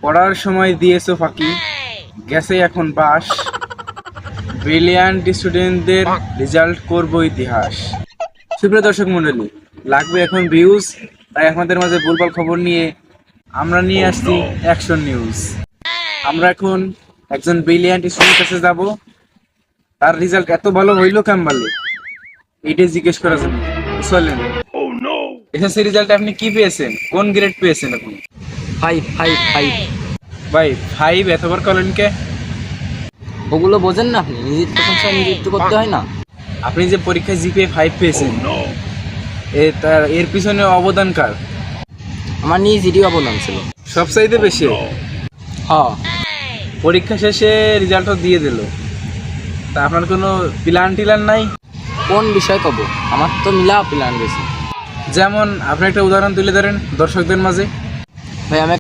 পড়ার সময় দিয়েছো ফাঁকি, গেছে এখন পাস, ব্রিলিয়ান্ট স্টুডেন্টদের রেজাল্ট করবো ইতিহাস। সুপ্রিয় দর্শক মণ্ডলী, লাগবে এখন ভিউজ, তাই আপনাদের মাঝে ভুলভাল খবর নিয়ে আমরা নিয়ে আসছি অ্যাকশন নিউজ। আমরা এখন একজন ব্রিলিয়ান্ট স্টুডেন্টের কাছে যাব, তার রেজাল্ট এত ভালো হইলো কেমবালে এইটাই জিজ্ঞেস করার জন্য। চলেন। এসএসসি রেজাল্ট আপনি কি পেয়েছেন, কোন গ্রেড পেয়েছেন আপনি? 5 ভাই 5 এতবার করেন কে? ওগুলো বোঝেন না আপনি? নিজের প্রশংসা নিজে একটু করতে হয় না? আপনি যে পরীক্ষায় জিপিএ 5 পেয়েছেন, এর পিছনে অবদান কার? আমার নিজেরই অবদান ছিল। সবচাইতে বেশি? হ্যাঁ। পরীক্ষা শেষে রেজাল্টও দিয়ে দিল, তা আপনার কোনো প্ল্যান টিলান নাই? কোন বিষয় কব? আমার তো মিলা প্ল্যান গেছে। যেমন আপনি একটা উদাহরণ তুলে ধরেন দর্শকদের মাঝে। ভাই আমি